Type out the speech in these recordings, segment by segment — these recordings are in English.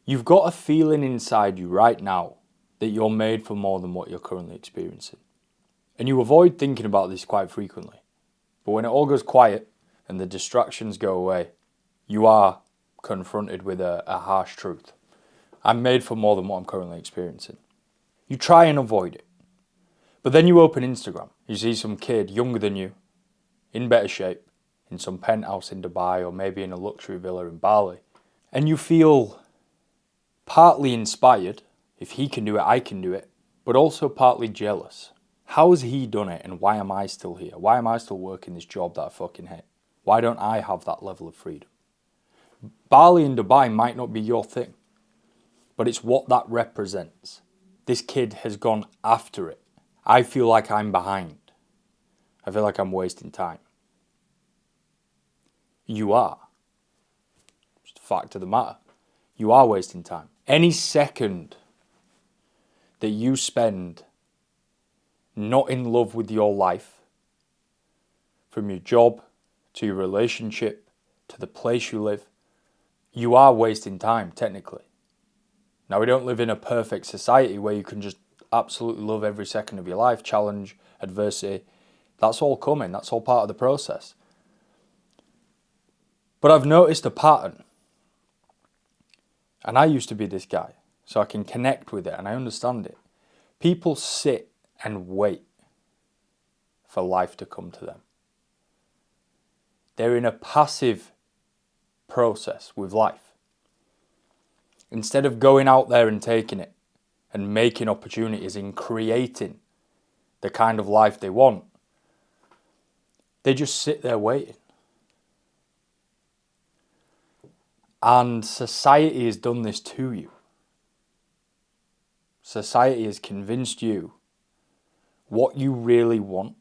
You've got a feeling inside you right now that you're made for more than what you're currently experiencing. And you avoid thinking about this quite frequently. But when it all goes quiet and the distractions go away, you are confronted with a harsh truth. I'm made for more than what I'm currently experiencing. You try and avoid it. But then you open Instagram. You see some kid younger than you, in better shape, in some penthouse in Dubai or maybe in a luxury villa in Bali. And you feel partly inspired. If he can do it, I can do it. But also partly jealous. How has he done it and why am I still here? Why am I still working this job that I fucking hate? Why don't I have that level of freedom? Bali and Dubai might not be your thing, but it's what that represents. This kid has gone after it. I feel like I'm behind. I feel like I'm wasting time. You are. It's the fact of the matter. You are wasting time. Any second that you spend not in love with your life, from your job to your relationship to the place you live, you are wasting time, technically. Now, we don't live in a perfect society where you can just absolutely love every second of your life, challenge, adversity. That's all coming. That's all part of the process. But I've noticed a pattern. And I used to be this guy, so I can connect with it and I understand it. People sit and wait for life to come to them. They're in a passive process with life. Instead of going out there and taking it and making opportunities and creating the kind of life they want, they just sit there waiting. And society has done this to you. Society has convinced you what you really want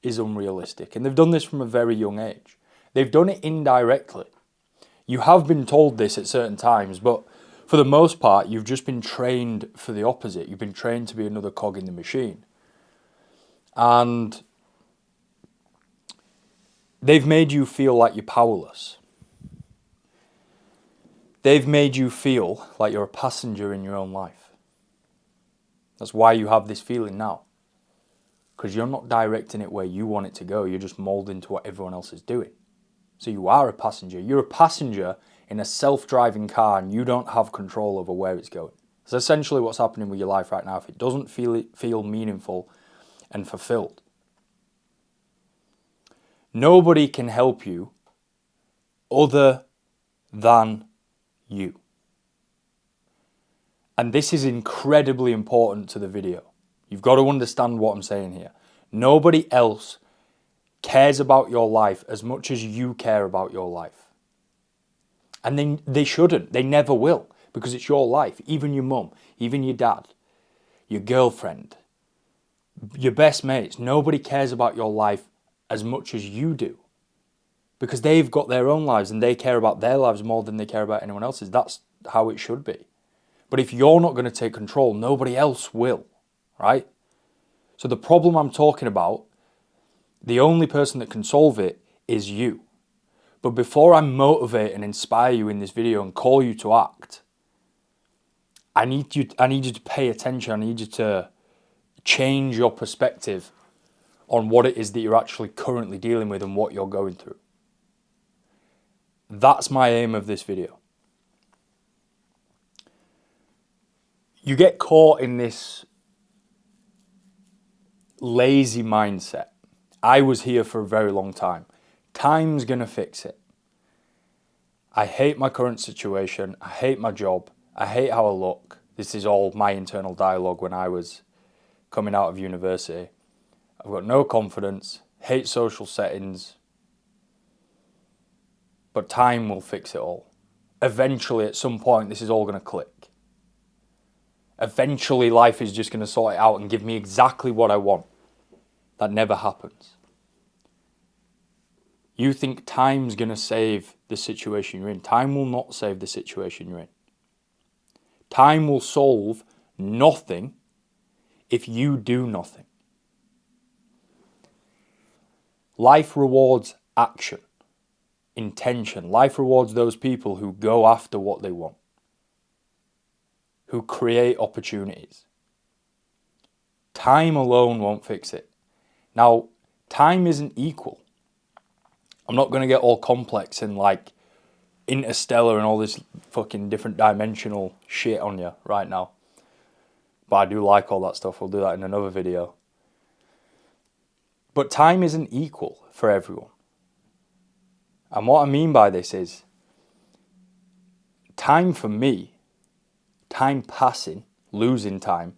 is unrealistic. And they've done this from a very young age. They've done it indirectly. You have been told this at certain times, but for the most part, you've just been trained for the opposite. You've been trained to be another cog in the machine. And they've made you feel like you're powerless. They've made you feel like you're a passenger in your own life. That's why you have this feeling now. Because you're not directing it where you want it to go. You're just molding to what everyone else is doing. So you are a passenger. You're a passenger in a self-driving car and you don't have control over where it's going. That's essentially what's happening with your life right now if it doesn't feel meaningful and fulfilled. Nobody can help you other than you. And this is incredibly important to the video. You've got to understand what I'm saying here. Nobody else cares about your life as much as you care about your life. And they shouldn't. They never will. Because it's your life. Even your mum, even your dad, your girlfriend, your best mates. Nobody cares about your life as much as you do. Because they've got their own lives and they care about their lives more than they care about anyone else's. That's how it should be. But if you're not going to take control, nobody else will. Right? So the problem I'm talking about, the only person that can solve it is you. But before I motivate and inspire you in this video and call you to act, I need you to pay attention. I need you to change your perspective on what it is that you're actually currently dealing with and what you're going through. That's my aim of this video. You get caught in this lazy mindset. I was here for a very long time. Time's going to fix it. I hate my current situation. I hate my job. I hate how I look. This is all my internal dialogue when I was coming out of university. I've got no confidence, hate social settings, but time will fix it all. Eventually, at some point, this is all going to click. Eventually, life is just going to sort it out and give me exactly what I want. That never happens. You think time's going to save the situation you're in. Time will not save the situation you're in. Time will solve nothing if you do nothing. Life rewards action, intention. Life rewards those people who go after what they want. who create opportunities. Time alone won't fix it. Now, time isn't equal. I'm not going to get all complex and like interstellar and all this fucking different dimensional shit on you right now. But I do like all that stuff. We'll do that in another video. But time isn't equal for everyone. And what I mean by this is, time for me, time passing, losing time,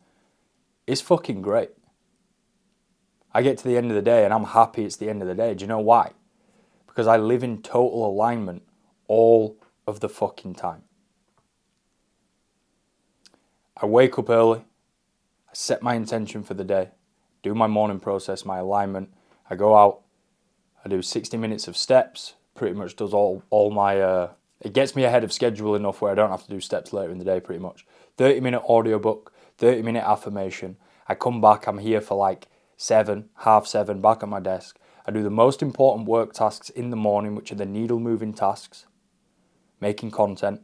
is fucking great. I get to the end of the day and I'm happy it's the end of the day. Do you know why? Because I live in total alignment all of the fucking time. I wake up early, I set my intention for the day, do my morning process, my alignment, I go out, I do 60 minutes of steps, pretty much does all my, it gets me ahead of schedule enough where I don't have to do steps later in the day pretty much. 30-minute audiobook, 30-minute affirmation, I come back, I'm here for like 7, half 7, back at my desk. I do the most important work tasks in the morning, which are the needle moving tasks, making content.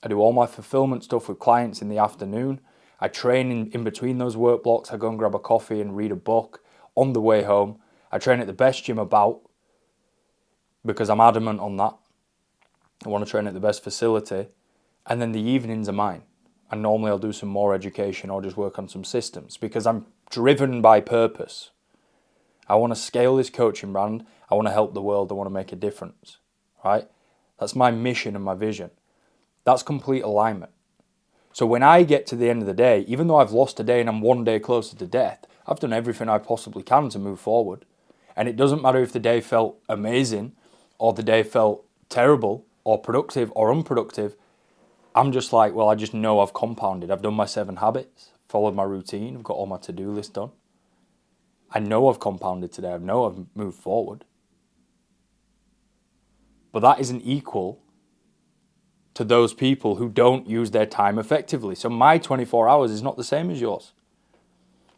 I do all my fulfillment stuff with clients in the afternoon. I train in between those work blocks. I go and grab a coffee and read a book on the way home. I train at the best gym about because I'm adamant on that. I want to train at the best facility. And then the evenings are mine. And normally I'll do some more education or just work on some systems because I'm driven by purpose. I want to scale this coaching brand. I want to help the world. I want to make a difference, right? That's my mission and my vision. That's complete alignment. So when I get to the end of the day, even though I've lost a day and I'm one day closer to death, I've done everything I possibly can to move forward. And it doesn't matter if the day felt amazing or the day felt terrible or productive or unproductive. I'm just like, well, I just know I've compounded. I've done my 7 habits, followed my routine. I've got all my to-do list done. I know I've compounded today. I know I've moved forward. But that isn't equal to those people who don't use their time effectively. So my 24 hours is not the same as yours.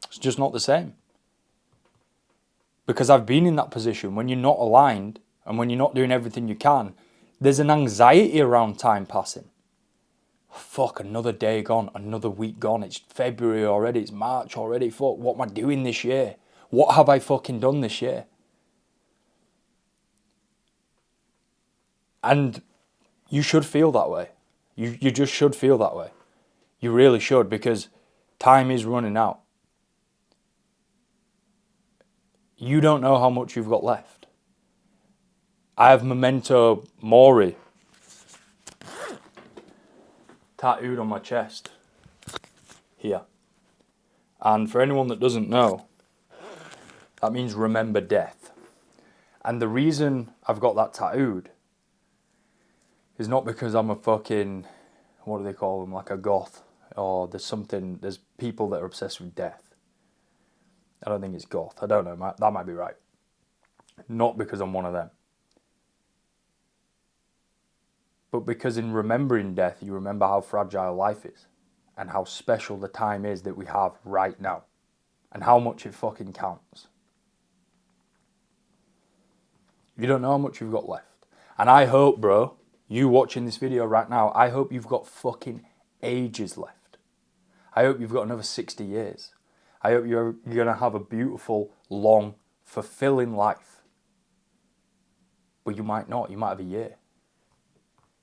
It's just not the same. Because I've been in that position when you're not aligned and when you're not doing everything you can, there's an anxiety around time passing. Fuck, another day gone, another week gone. It's February already, it's March already. Fuck, what am I doing this year? What have I fucking done this year? And you should feel that way. You just should feel that way. You really should, because time is running out. You don't know how much you've got left. I have Memento Mori tattooed on my chest here. And for anyone that doesn't know, that means remember death. And the reason I've got that tattooed is not because I'm a fucking, what do they call them, like a goth, or there's people that are obsessed with death. I don't think it's goth, I don't know, that might be right. Not because I'm one of them. But because in remembering death, you remember how fragile life is, and how special the time is that we have right now, and how much it fucking counts. You don't know how much you've got left. And I hope, bro, you watching this video right now, I hope you've got fucking ages left. I hope you've got another 60 years. I hope you're going to have a beautiful, long, fulfilling life. But you might not. You might have a year.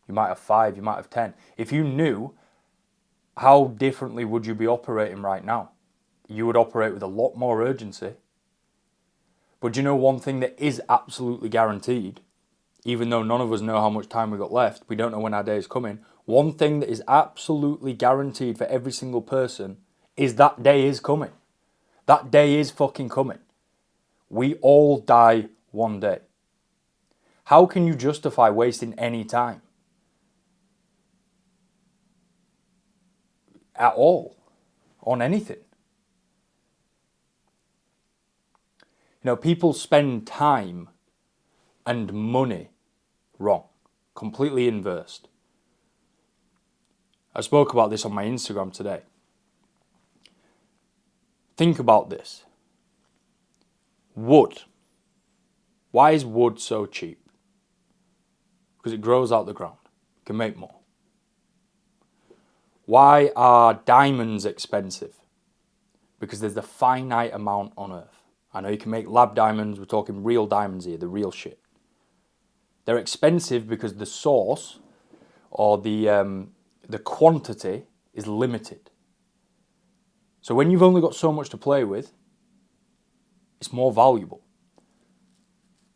You might have 5. You might have 10. If you knew, how differently would you be operating right now? You would operate with a lot more urgency. But do you know one thing that is absolutely guaranteed? Even though none of us know how much time we've got left, we don't know when our day is coming. One thing that is absolutely guaranteed for every single person is that day is coming. That day is fucking coming. We all die one day. How can you justify wasting any time? At all. On anything. You know, people spend time and money wrong. Completely inversed. I spoke about this on my Instagram today. Think about this. Wood. Why is wood so cheap? Because it grows out the ground. You can make more. Why are diamonds expensive? Because there's a finite amount on Earth. I know you can make lab diamonds, we're talking real diamonds here, the real shit. They're expensive because the source or the quantity is limited. So when you've only got so much to play with, it's more valuable.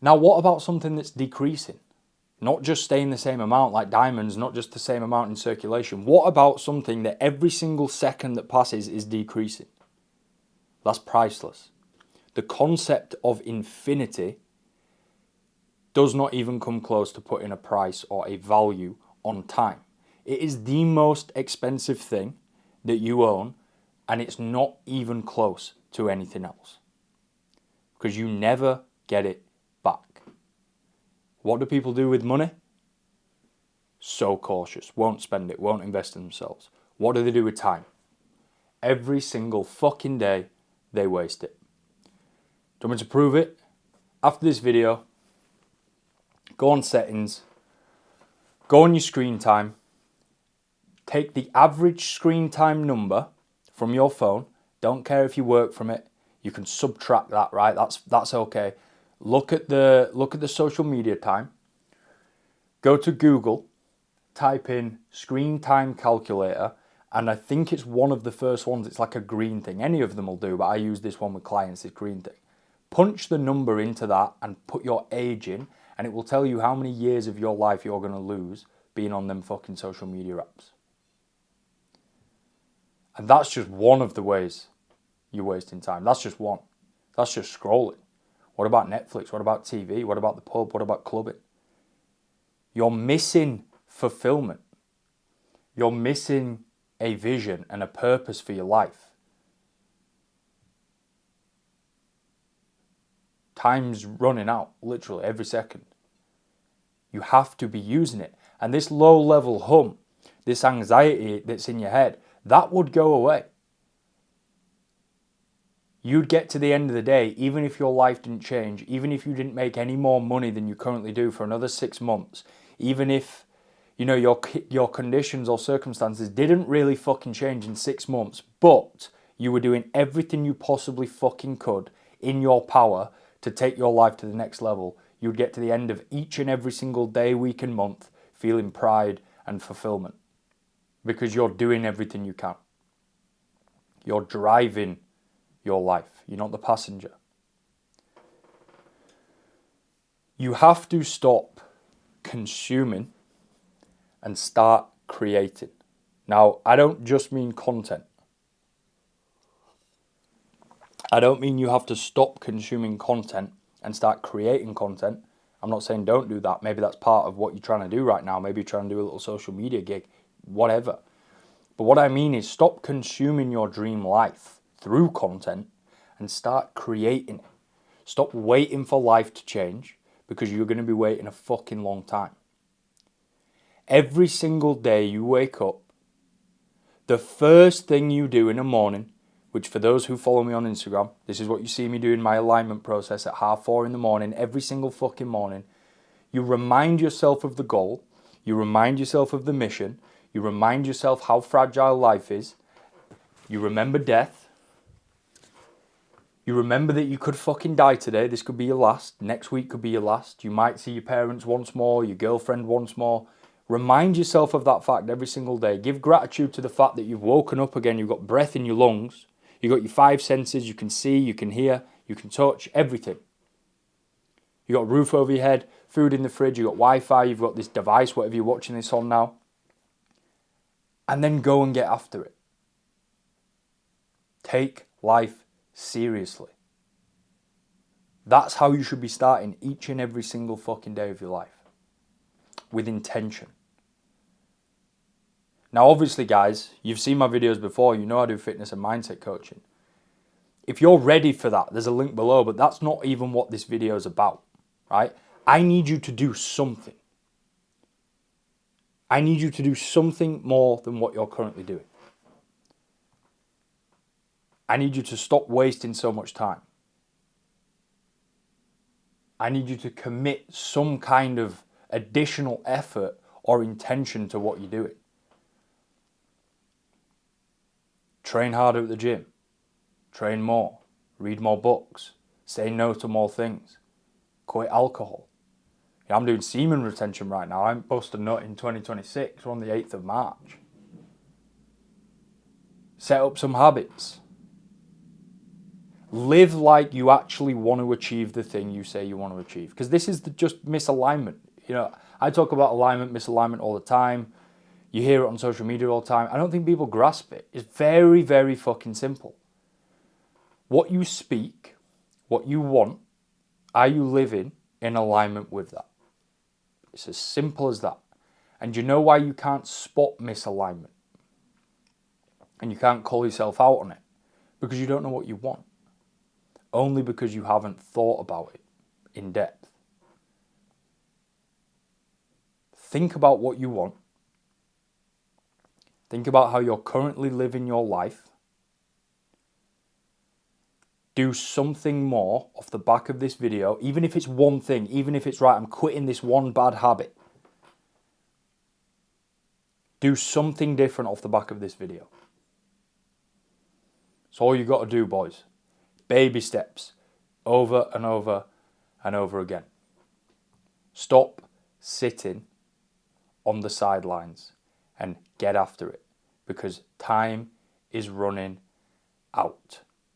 Now, what about something that's decreasing? Not just staying the same amount like diamonds, not just the same amount in circulation. What about something that every single second that passes is decreasing? That's priceless. The concept of infinity does not even come close to putting a price or a value on time. It is the most expensive thing that you own, and it's not even close to anything else. Because you never get it back. What do people do with money? So cautious. Won't spend it, won't invest in themselves. What do they do with time? Every single fucking day, they waste it. Do you want me to prove it? After this video, go on settings, go on your screen time, take the average screen time number from your phone. Don't care if you work from it. You can subtract that, right? That's okay. Look at the social media time. Go to Google, type in screen time calculator, and I think it's one of the first ones. It's like a green thing. Any of them will do, but I use this one with clients, this green thing. Punch the number into that and put your age in, and it will tell you how many years of your life you're going to lose being on them fucking social media apps. And that's just one of the ways you're wasting time. That's just one. That's just scrolling. What about Netflix? What about TV? What about the pub? What about clubbing? You're missing fulfillment. You're missing a vision and a purpose for your life. Time's running out, literally, every second. You have to be using it. And this low-level hum, this anxiety that's in your head, that would go away. You'd get to the end of the day, even if your life didn't change, even if you didn't make any more money than you currently do for another 6 months, even if, you know, your conditions or circumstances didn't really fucking change in 6 months, but you were doing everything you possibly fucking could in your power to take your life to the next level, you'd get to the end of each and every single day, week and month feeling pride and fulfillment because you're doing everything you can. You're driving your life. You're not the passenger. You have to stop consuming and start creating. Now, I don't just mean content. I don't mean you have to stop consuming content and start creating content. I'm not saying don't do that. Maybe that's part of what you're trying to do right now. Maybe you're trying to do a little social media gig, whatever. But what I mean is stop consuming your dream life through content and start creating it. Stop waiting for life to change because you're going to be waiting a fucking long time. Every single day you wake up, the first thing you do in the morning, which for those who follow me on Instagram, this is what you see me do in my alignment process at 4:30 in the morning, every single fucking morning. You remind yourself of the goal. You remind yourself of the mission. You remind yourself how fragile life is. You remember death. You remember that you could fucking die today. This could be your last. Next week could be your last. You might see your parents once more, your girlfriend once more. Remind yourself of that fact every single day. Give gratitude to the fact that you've woken up again. You've got breath in your lungs. You've got your 5 senses. You can see, you can hear, you can touch, everything. You've got a roof over your head, food in the fridge, you've got Wi-Fi, you've got this device, whatever you're watching this on now. And then go and get after it. Take life seriously. That's how you should be starting each and every single fucking day of your life. With intention. Now obviously guys, you've seen my videos before, you know I do fitness and mindset coaching. If you're ready for that, there's a link below, but that's not even what this video is about, right? I need you to do something. I need you to do something more than what you're currently doing. I need you to stop wasting so much time. I need you to commit some kind of additional effort or intention to what you're doing. Train harder at the gym. Train more. Read more books. Say no to more things. Quit alcohol. Yeah, I'm doing semen retention right now. I'm busting a nut in 2026. We're on the 8th of March. Set up some habits. Live like you actually want to achieve the thing you say you want to achieve. Because this is just misalignment. You know, I talk about alignment, misalignment all the time. You hear it on social media all the time. I don't think people grasp it. It's very, very fucking simple. What you speak, what you want, are you living in alignment with that? It's as simple as that. And you know why you can't spot misalignment? And you can't call yourself out on it? Because you don't know what you want. Only because you haven't thought about it in depth. Think about what you want. Think about how you're currently living your life. Do something more off the back of this video, even if it's one thing, even if it's right, I'm quitting this one bad habit. Do something different off the back of this video. It's all you got to do, boys. Baby steps, over and over and over again. Stop sitting on the sidelines and get after it, because time is running out.